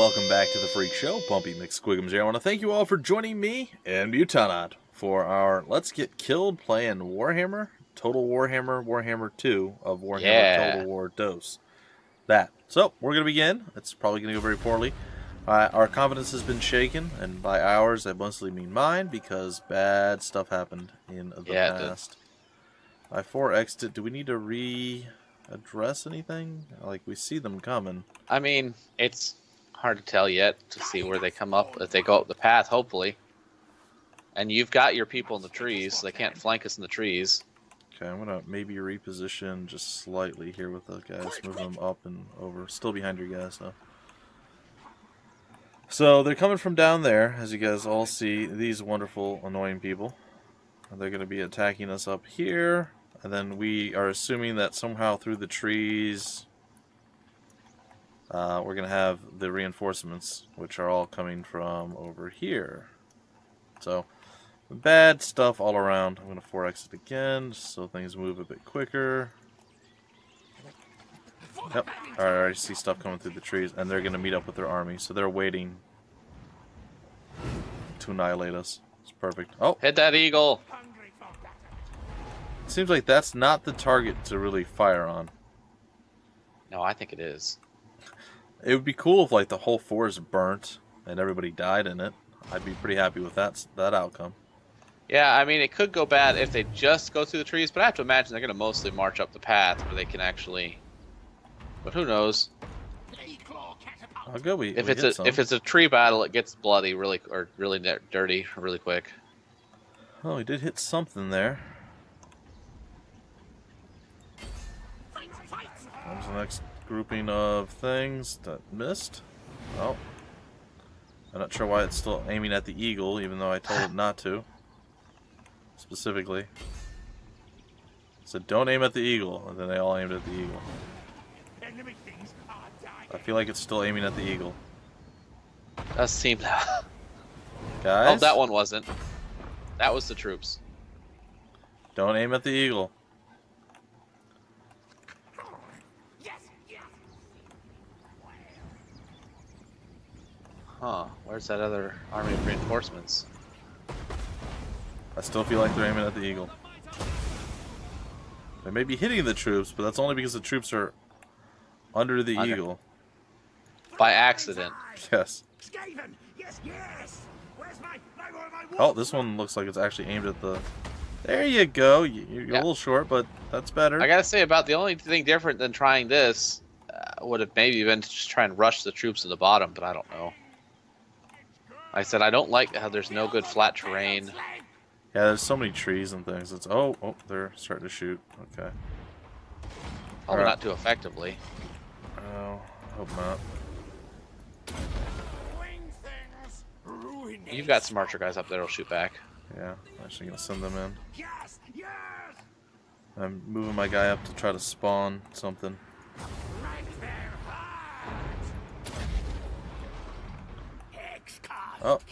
welcome back to the Freak Show. Bumpy McSquigums here. I want to thank you all for joining me and Mutanot for our Let's Get Killed playing Warhammer, Total Warhammer, Warhammer 2 of Warhammer Total War Dose. That. So, we're going to begin. It's probably going to go very poorly. Our confidence has been shaken, and by ours, I mostly mean mine, because bad stuff happened in the past. I 4x'd it. Do we need to readdress anything? Like, we see them coming. I mean, it's hard to tell yet to see where they come up, if they go up the path, hopefully. And you've got your people in the trees, so they can't flank us in the trees. Okay, I'm going to maybe reposition just slightly here with the guys, move them up and over. Still behind your guys, though. So, they're coming from down there, as you guys all see, these wonderful, annoying people. They're going to be attacking us up here, and then we are assuming that somehow through the trees, we're going to have the reinforcements, which are all coming from over here. So, bad stuff all around. I'm going to 4x it again, so things move a bit quicker. Yep, I already see stuff coming through the trees, and they're going to meet up with their army, so they're waiting to annihilate us. It's perfect. Oh! Hit that eagle! It seems like that's not the target to really fire on. No, I think it is. It would be cool if, like, the whole forest burnt and everybody died in it. I'd be pretty happy with that outcome. Yeah, I mean, it could go bad if they just go through the trees, but I have to imagine they're going to mostly march up the path where they can actually... But who knows? Oh, good. If it's a tree battle, it gets bloody really dirty really quick. Oh, he did hit something there. Comes the next grouping of things that missed. Oh, I'm not sure why it's still aiming at the eagle, even though I told it not to. Specifically, so don't aim at the eagle, and then they all aimed at the eagle. I feel like it's still aiming at the eagle. Does seem that. Guys? Oh, that one wasn't. That was the troops. Don't aim at the eagle. Huh, where's that other army of reinforcements? I still feel like they're aiming at the eagle. They may be hitting the troops, but that's only because the troops are under the eagle. By accident. Yes. Skaven! Yes, yes! Where's my Oh, this one looks like it's actually aimed at the... There you go. You're a little short, but that's better. I gotta say, about the only thing different than trying this would have maybe been to just try and rush the troops to the bottom, but I don't know. Like I said, I don't like how there's no good flat terrain. Yeah, there's so many trees and things. It's oh, they're starting to shoot. Okay. Probably not too effectively. Oh, hope not. You've got some archer guys up there who'll shoot back. Yeah, I'm actually gonna send them in. I'm moving my guy up to try to spawn something.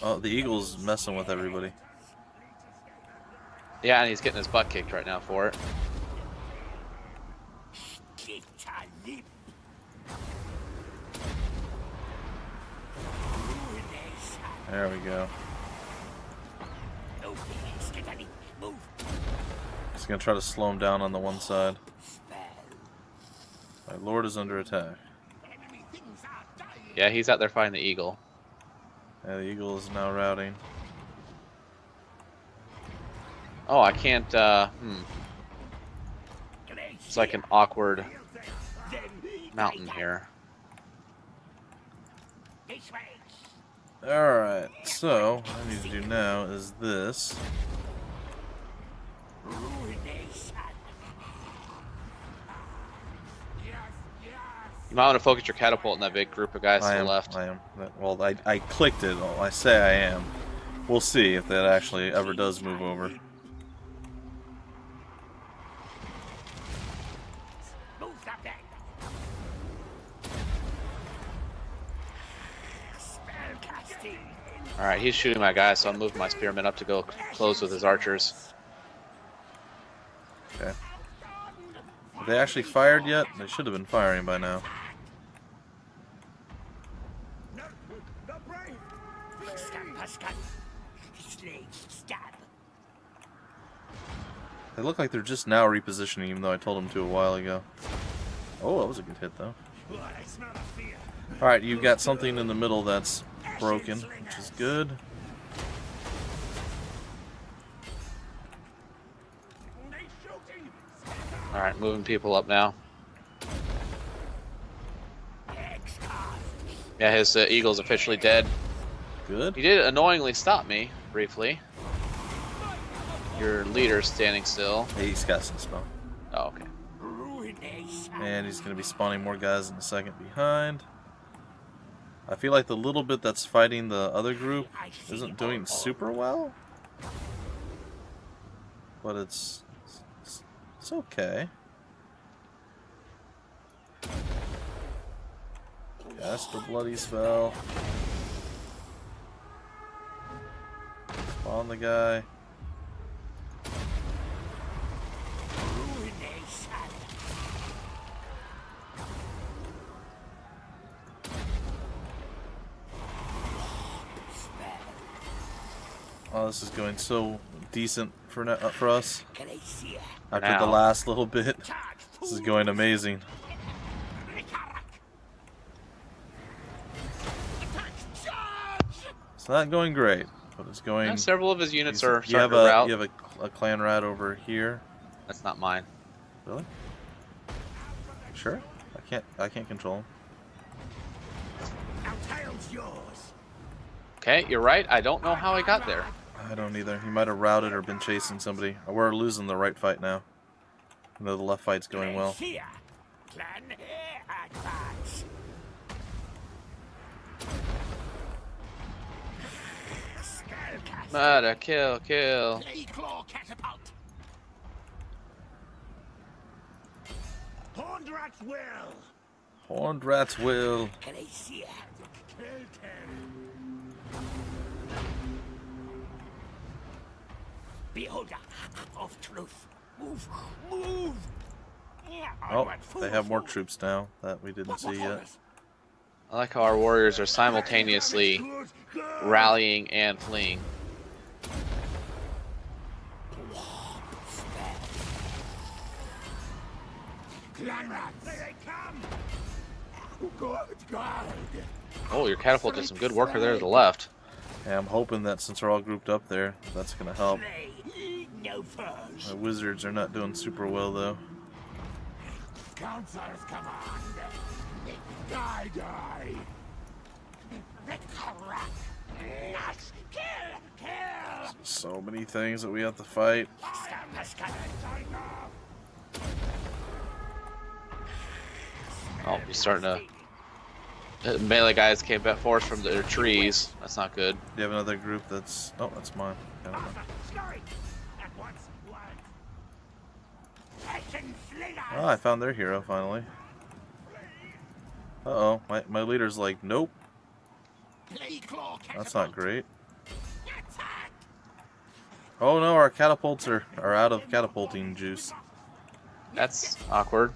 Oh, the eagle's messing with everybody. Yeah, and he's getting his butt kicked right now for it. There we go. Just gonna try to slow him down on the one side. My lord is under attack. Yeah, he's out there fighting the eagle. Yeah, the eagle is now routing. Oh, I can't, It's like an awkward mountain here. Alright, so what I need to do now is this. You might want to focus your catapult on that big group of guys to the left. I am. Well, I clicked it. I say I am. We'll see if that actually ever does move over. Alright, he's shooting my guy, so I'm moving my spearmen up to go close with his archers. Okay. Have they actually fired yet? They should have been firing by now. They look like they're just now repositioning, even though I told them to a while ago. Oh, that was a good hit, though. Alright, you've got something in the middle that's broken, which is good. Alright, moving people up now. Yeah, his eagle's officially dead. Good. He did annoyingly stop me, briefly. Your leader's standing still. Hey, he's got some spawn. Oh, okay. And he's going to be spawning more guys in a second behind. I feel like the little bit that's fighting the other group isn't doing super well. But it's okay. Cast the bloody spell. Spawn the guy. Oh, this is going so decent for us. After the last little bit, this is going amazing. It's not going great, but it's going. And several of his units are starting to rout. You have a clan rat over here. That's not mine. Really? Sure. I can't control him. Okay, you're right. I don't know how I got there. I don't either. He might have routed or been chasing somebody. We're losing the right fight now. I know the left fight's going well. Murder, kill. Horned rats will. Beholder of truth. Move. Oh, they have more troops now that we didn't see yet. I like how our warriors are simultaneously rallying and fleeing. Oh, your catapult did some good work there to the left. Yeah, I'm hoping that since we're all grouped up there, that's going to help. My wizards are not doing super well, though. Counselor's command. Die. Kill. So many things that we have to fight. Oh, he's starting to. Melee guys came back forth from their trees. That's not good. Do you have another group that's... Oh, that's mine. I don't know. Oh, I found their hero, finally. Uh-oh. My leader's like, nope. That's not great. Oh no, our catapults are out of catapulting juice. That's awkward.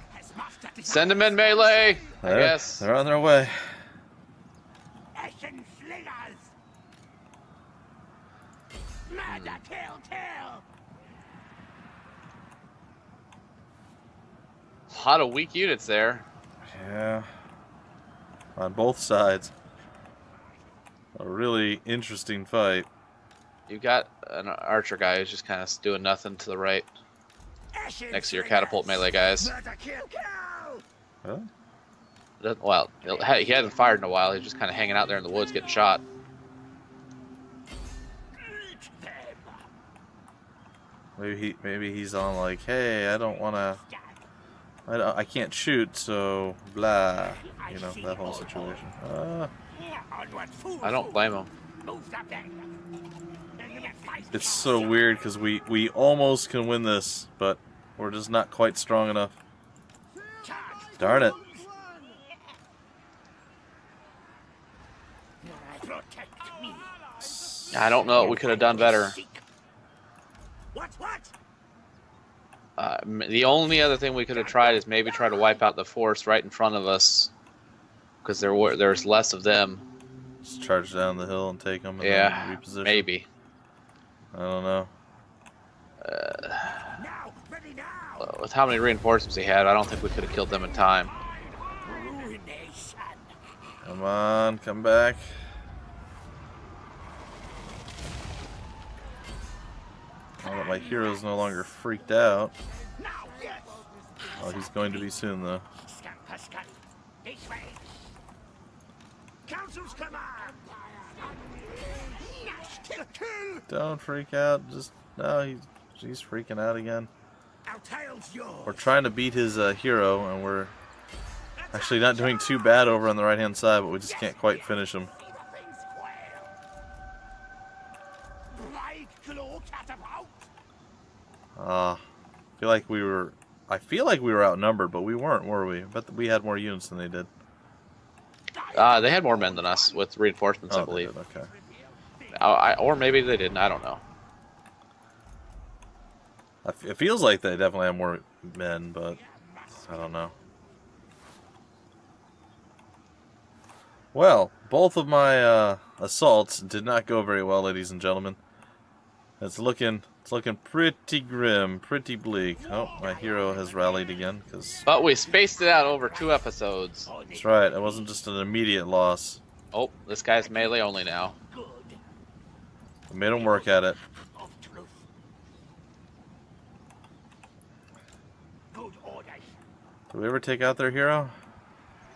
Send them in melee, I guess. They're on their way. A lot of weak units there. Yeah. On both sides. A really interesting fight. You got an archer guy who's just kind of doing nothing to the right. Next to your catapult melee guys. Huh? Well, he hasn't fired in a while. He's just kind of hanging out there in the woods getting shot. Maybe he's on like, hey, I don't want to. I can't shoot, so blah. You know, that whole situation. I don't blame him. It's so weird because we almost can win this, but we're just not quite strong enough. Darn it. I don't know. We could have done better. The only other thing we could have tried is maybe try to wipe out the force right in front of us, because there's less of them. Just charge down the hill and take them. And yeah, then reposition. maybe. I don't know. With how many reinforcements he had, I don't think we could have killed them in time. Ruination. Come on, come back. Now that my hero's no longer freaked out. Now, yes. Oh, he's going to be soon, though. Pascal. This way. Council's command. Kill. Don't freak out. Just no, he's freaking out again. Our tail's yours. We're trying to beat his hero, and we're actually not doing too bad over on the right-hand side, but we just can't quite finish him. I feel like we were outnumbered, but we weren't, were we? But we had more units than they did. They had more men than us with reinforcements, I believe. They did, okay. Or maybe they didn't. I don't know. It feels like they definitely have more men, but I don't know. Well, both of my assaults did not go very well, ladies and gentlemen. It's looking pretty grim, pretty bleak. Oh, my hero has rallied again. But we spaced it out over 2 episodes. That's right. It wasn't just an immediate loss. Oh, this guy's melee only now. We made him work at it. Did we ever take out their hero?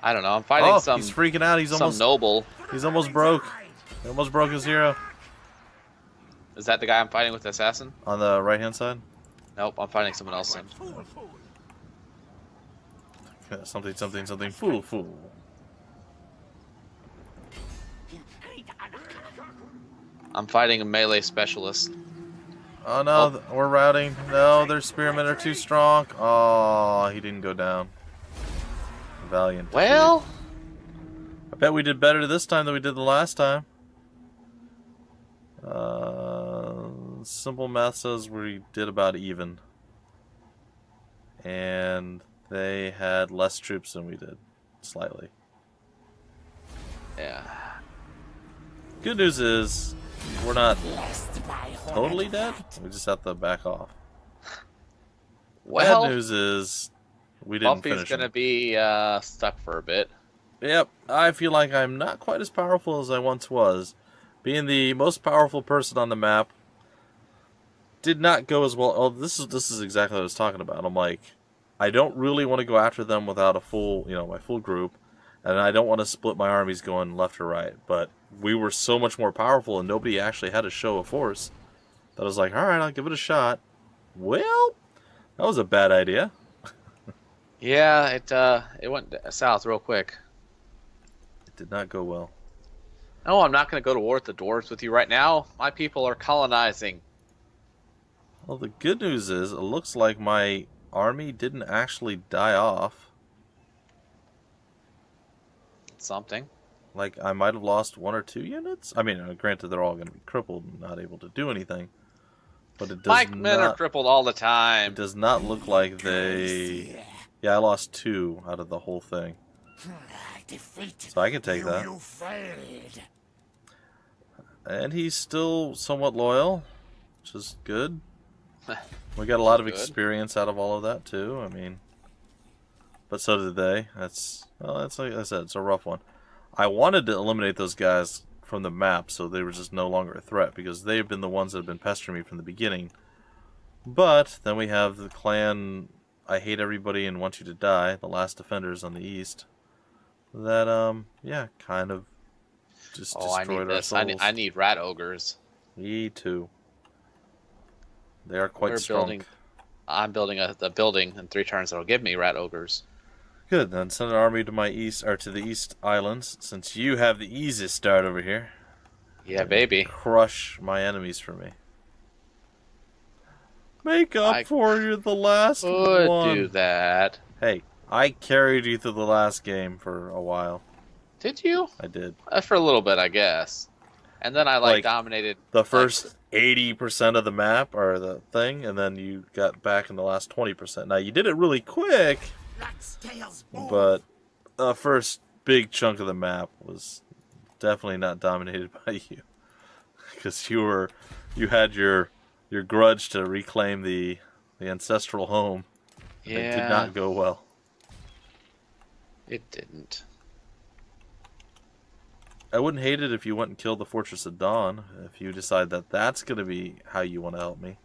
I don't know. I'm fighting he's freaking out. He's almost noble. He's almost broke. He almost broke his hero. Is that the guy I'm fighting with the assassin? On the right-hand side? Nope, I'm fighting someone else. Something. Fool. I'm fighting a melee specialist. Oh no, we're routing. No, their spearmen are too strong. Oh, he didn't go down. Valiant. Well, I bet we did better this time than we did the last time. Simple math says we did about even. And they had less troops than we did. Slightly. Yeah. Good news is, we're not totally dead. We just have to back off. Well, bad news is, we didn't finish him. Bumpy's gonna be stuck for a bit. Yep, I feel like I'm not quite as powerful as I once was. Being the most powerful person on the map did not go as well. Oh, this is exactly what I was talking about. I'm like, I don't really want to go after them without a full, my full group, and I don't want to split my armies going left or right. But we were so much more powerful, and nobody actually had a show of force that I was like, all right, I'll give it a shot. Well, that was a bad idea. Yeah, it went south real quick. It did not go well. No, I'm not going to go to war with the dwarves with you right now. My people are colonizing. Well, the good news is, it looks like my army didn't actually die off. Something. Like, I might have lost 1 or 2 units. I mean, granted, they're all going to be crippled and not able to do anything. But it does not... men are crippled all the time. It does not look like they... Yeah, I lost 2 out of the whole thing. So I can take that. And he's still somewhat loyal, which is good. We got a lot of experience out of all of that too. I mean, but so did they. That's like I said, it's a rough one. I wanted to eliminate those guys from the map so they were just no longer a threat, because they've been the ones that have been pestering me from the beginning. But then we have the clan I hate everybody and want you to die, the last defenders on the east. That yeah, kind of just destroyed our souls. I need rat ogres. Me too. They are quite strong. I'm building the building in 3 turns that'll give me rat ogres. Good, then send an army to my east, or to the East Islands, since you have the easiest start over here. Yeah, baby. Crush my enemies for me. Make up for you the last one. Do that. Hey, I carried you through the last game for a while. Did you? I did. For a little bit, I guess. And then I dominated the first 80% of the map or the thing, and then you got back in the last 20%. Now you did it really quick, but the first big chunk of the map was definitely not dominated by you, because you had your grudge to reclaim the ancestral home. Yeah. It did not go well. It didn't. I wouldn't hate it if you went and killed the Fortress of Dawn. If you decide that that's going to be how you want to help me.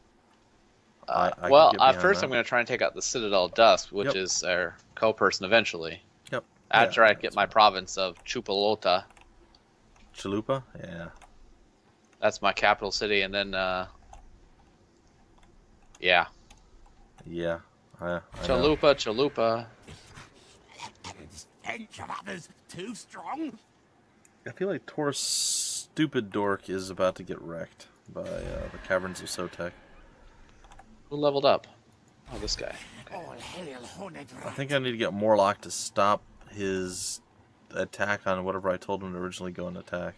Well, first I'm going to try and take out the Citadel of Dusk, which is our co-person eventually. Yep. After I get my province of Chupalota. Chalupa? Yeah. That's my capital city, and then, yeah. Yeah. Chalupa. Others too strong. I feel like Tor's stupid dork is about to get wrecked by the Caverns of Sotek. Who leveled up? Oh, this guy. Okay. All hail, horned I think I need to get Morlock to stop his attack on whatever I told him to originally go and attack.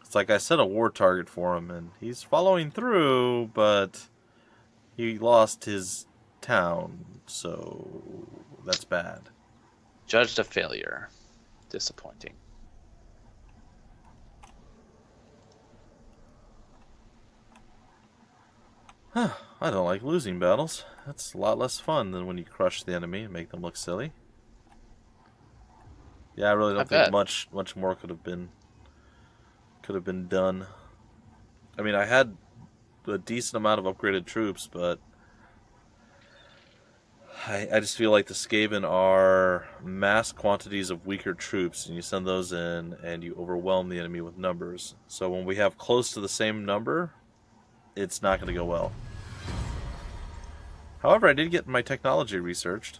It's like I set a war target for him, and he's following through, but he lost his town, so that's bad. Judged a failure. Disappointing. I don't like losing battles. That's a lot less fun than when you crush the enemy and make them look silly. Yeah, I really don't think much more could have been done. I mean, I had a decent amount of upgraded troops, but I just feel like the Skaven are mass quantities of weaker troops, and you send those in and you overwhelm the enemy with numbers. So when we have close to the same number, it's not going to go well. However, I did get my technology researched.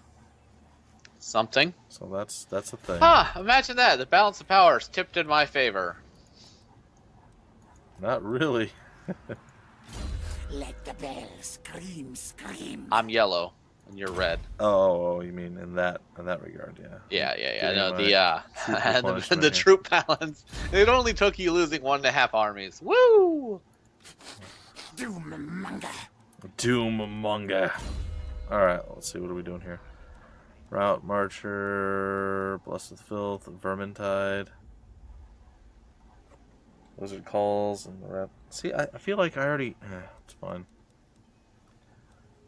Something. So that's a thing. Imagine that. The balance of power is tipped in my favor. Not really. Let the bell scream. I'm yellow, and you're red. Oh, you mean in that regard, yeah. Yeah. No, the troop balance. It only took you losing 1.5 armies. Woo! Doom-monger. Alright, let's see, what are we doing here? Route Marcher, Blessed with Filth, Vermintide, Wizard Calls, and the Rat. See, I feel like I already... it's fine.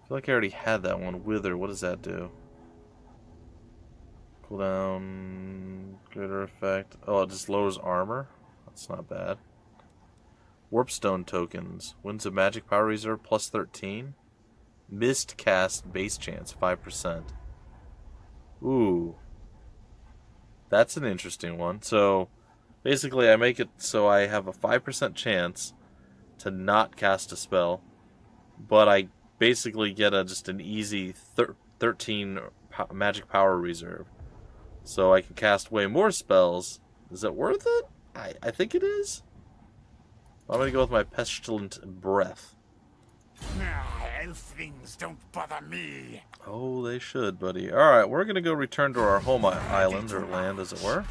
I feel like I already had that one. Wither, what does that do? Cooldown, greater effect. Oh, it just lowers armor? That's not bad. Warpstone tokens. Winds of Magic Power Reserve plus 13. Mist cast base chance 5%. Ooh. That's an interesting one. So basically I make it so I have a 5% chance to not cast a spell, but I basically get just an easy 13 magic power reserve. So I can cast way more spells. Is it worth it? I think it is. I'm going to go with my Pestilent Breath. Elf things don't bother me. Oh, they should, buddy. Alright, we're going to go return to our home island, or land, as it were.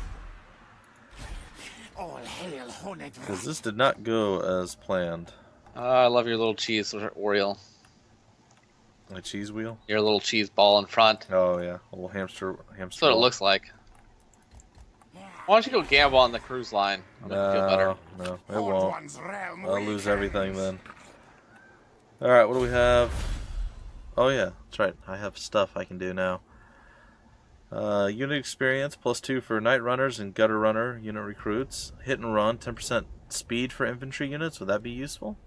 All hail, horned. Because this did not go as planned. I love your little cheese, Oriole. My cheese wheel? Your little cheese ball in front. Oh, yeah. A little hamster. That's what it looks like. Why don't you go gamble on the cruise line? I'll make you feel better. No, it won't. I'll lose everything then. Alright, what do we have? Oh yeah, that's right. I have stuff I can do now. Unit experience, +2 for Night Runners and Gutter Runner unit recruits. Hit and run, 10% speed for infantry units. Would that be useful?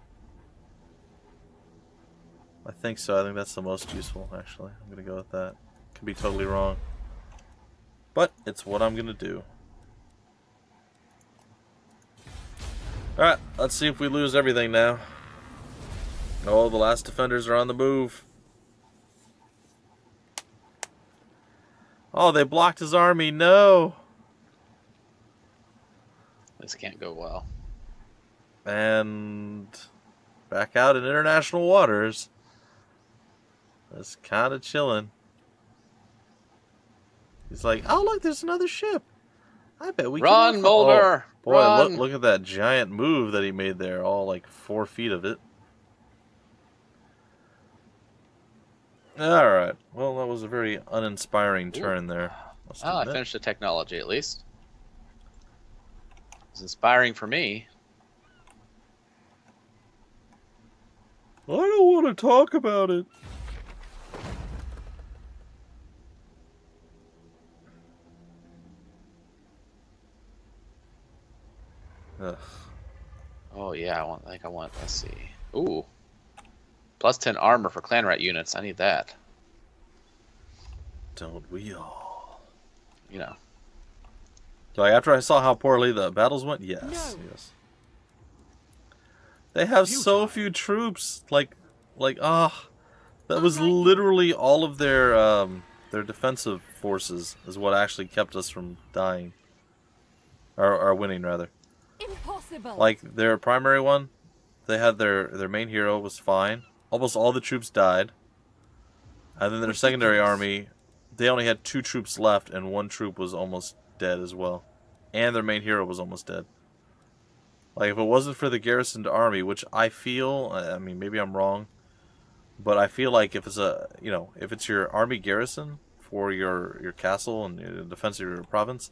I think so. I think that's the most useful, actually. I'm going to go with that. Could be totally wrong. But it's what I'm going to do. Alright, let's see if we lose everything now. Oh, the last defenders are on the move. Oh, they blocked his army. No. This can't go well. And back out in international waters. That's kind of chilling. He's like, oh, look, there's another ship. I bet we run, can... Mulder! Oh, boy, run. Look at that giant move that he made there. All like 4 feet of it. Alright. Well, that was a very uninspiring turn there. Oh, I finished the technology at least. It was inspiring for me. I don't want to talk about it. Ugh. Oh yeah, I want. Let's see. Ooh, plus 10 armor for clan rat units. I need that. Don't we all? You know. So after I saw how poorly the battles went, yes, yes. They have so few troops. Like, that was literally all of their defensive forces is what actually kept us from dying, or winning rather. Impossible. Like their primary one, they had their main hero was fine. Almost all the troops died, and then their secondary army, they only had 2 troops left, and 1 troop was almost dead as well, and their main hero was almost dead. Like if it wasn't for the garrisoned army, which I feel, I mean maybe I'm wrong, but I feel like if it's if it's your army garrison for your castle and the defense of your province,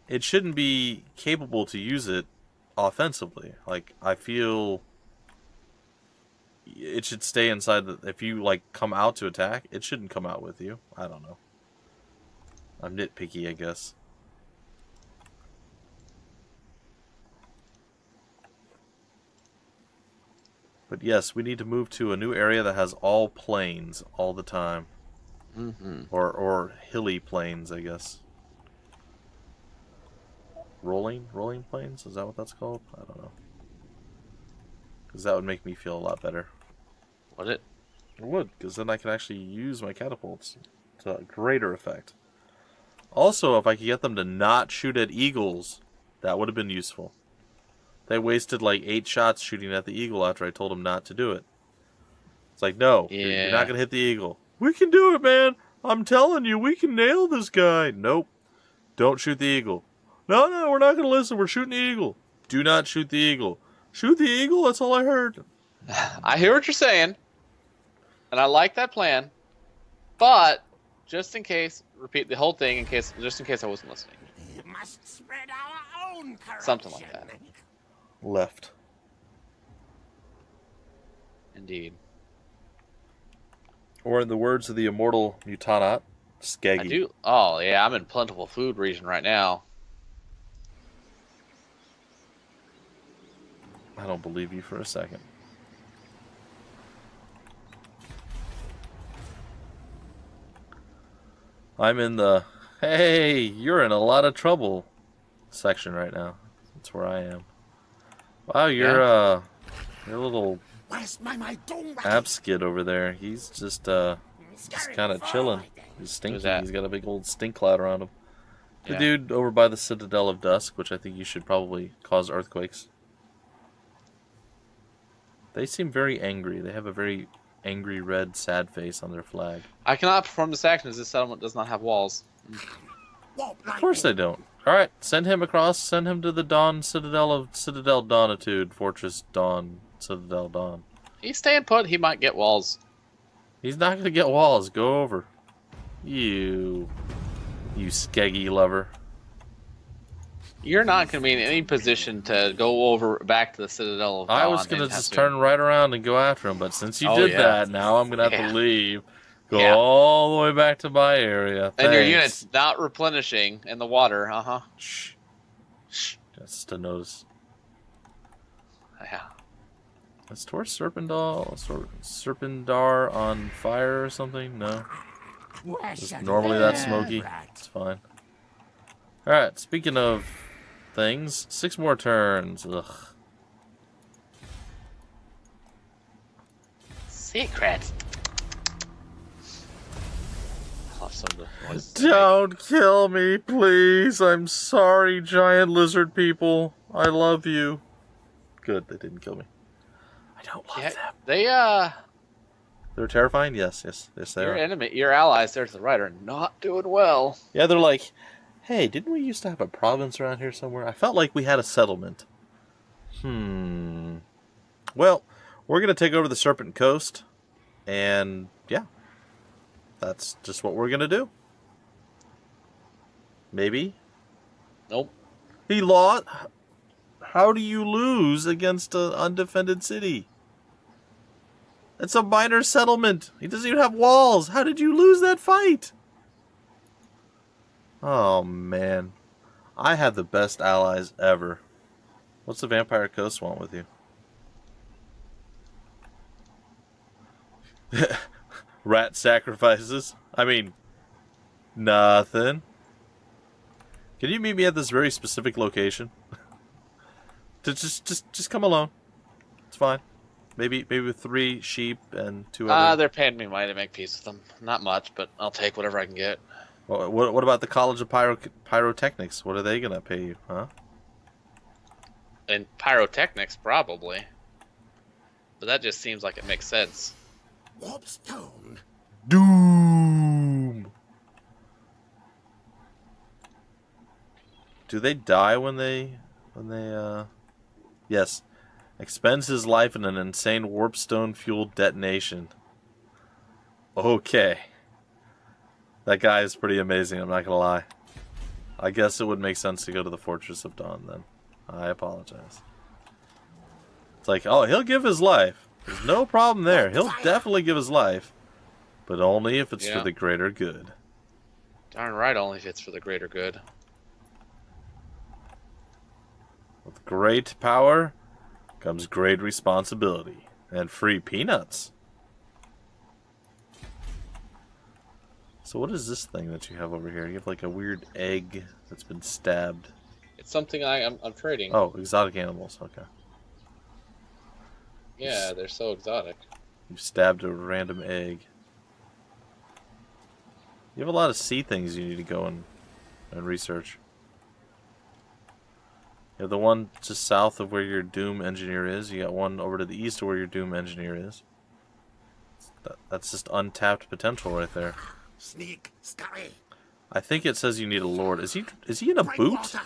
it shouldn't be capable to use it offensively. Like I feel it should stay inside. If you like come out to attack, it shouldn't come out with you. I don't know. I'm nitpicky, I guess. But yes, we need to move to a new area that has all plains all the time. Mm-hmm. Or hilly plains, I guess. Rolling plains? Is that what that's called? I don't know. Because that would make me feel a lot better. Would it? It would, because then I can actually use my catapults to greater effect. Also, if I could get them to not shoot at eagles, that would have been useful. They wasted like 8 shots shooting at the eagle after I told them not to do it. It's like, no, you're not going to hit the eagle. We can do it, man. I'm telling you, we can nail this guy. Nope. Don't shoot the eagle. No, we're not going to listen. We're shooting the eagle. Do not shoot the eagle. Shoot the eagle? That's all I heard. I hear what you're saying, and I like that plan, but just in case, repeat the whole thing just in case I wasn't listening. We must spread our own corruption. Something like that. Left. Indeed. Or in the words of the immortal Mutanat, Skaggy. I do. Oh, yeah, I'm in plentiful food region right now. I don't believe you for a second. I'm in the, hey, you're in a lot of trouble section right now. That's where I am. Wow, you're a little abskid over there. He's just kind of chilling. He's stinky. He's got a big old stink cloud around him. The dude over by the Citadel of Dusk, which I think you should probably cause earthquakes. They seem very angry. They have a very angry red sad face on their flag. I cannot perform this action as this settlement does not have walls. Of course they don't. Alright, send him across. Send him to the Dawn Citadel of Citadel Dawnitude. Fortress Dawn. Citadel Dawn. He's staying put. He might get walls. He's not going to get walls. Go over. You skeggy lover. You're not going to be in any position to go over back to the Citadel of Dawn. I was going to just turn right around and go after him, but since you did that, now I'm going to have to leave. Go all the way back to my area. And your unit's not replenishing in the water, Shh. Just a notice. Yeah. Is Tor Serpendar on fire or something? No. Just normally that's smoky. It's fine. Alright, speaking of things, 6 more turns. Ugh. Secret. Don't kill me, please. I'm sorry, giant lizard people. I love you. Good, they didn't kill me. I don't love them. They're terrifying? Yes, they are. Your enemy, your allies there to the right are not doing well. Yeah, they're like, hey, didn't we used to have a province around here somewhere? I felt like we had a settlement. Well, we're going to take over the Serpent Coast, and yeah. That's just what we're going to do. Maybe. Nope. He lost. How do you lose against an undefended city? It's a minor settlement. He doesn't even have walls. How did you lose that fight? Oh, man. I have the best allies ever. What's the Vampire Coast want with you? Rat sacrifices? I mean, nothing. Can you meet me at this very specific location? just come alone. It's fine. Maybe with 3 sheep and 2 other... They're paying me money to make peace with them. Not much, but I'll take whatever I can get. Well, what about the College of Pyrotechnics? What are they going to pay you, huh? In pyrotechnics, probably. But that just seems like it makes sense. Warpstone. Doom! Do they die when they... Yes. Expends his life in an insane warpstone-fueled detonation. Okay. That guy is pretty amazing, I'm not gonna lie. I guess it would make sense to go to the Fortress of Dawn, then. I apologize. It's like, oh, he'll give his life. There's no problem there. He'll definitely give his life. But only if it's for the greater good. Darn right, only if it's for the greater good. With great power comes great responsibility. And free peanuts. So what is this thing that you have over here? You have like a weird egg that's been stabbed. It's something I'm trading. Oh, exotic animals. Okay. Yeah, they're so exotic. You stabbed a random egg. You have a lot of sea things you need to go and research. You have the one just south of where your Doom Engineer is. You got one over to the east of where your Doom Engineer is. That's just untapped potential right there. Sneak, scurry. I think it says you need a lord. Is he in a boot?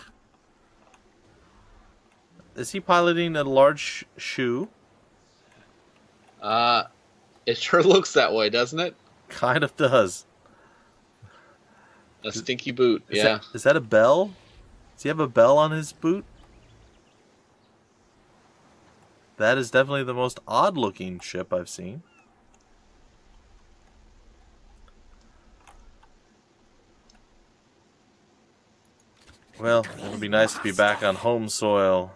Is he piloting a large shoe? It sure looks that way, doesn't it? Kind of does. A stinky boot, Is that a bell? Does he have a bell on his boot? That is definitely the most odd-looking ship I've seen. Well, it'll be nice to be back on home soil.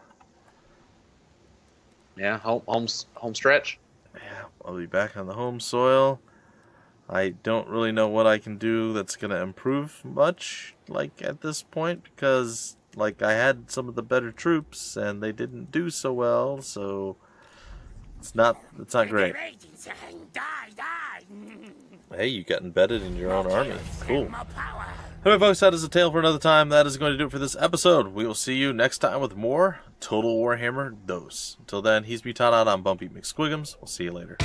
Yeah, home stretch. Yeah, I'll be back on the home soil. I don't really know what I can do that's going to improve much, like, at this point, because, like, I had some of the better troops, and they didn't do so well, so it's not great. Hey, you got embedded in your own army. Cool. Anyway, folks, that is a tale for another time. That is going to do it for this episode. We will see you next time with more Total Warhammer Dos. Until then, he's Mutanad. I'm Bumpy McSquigums. We'll see you later.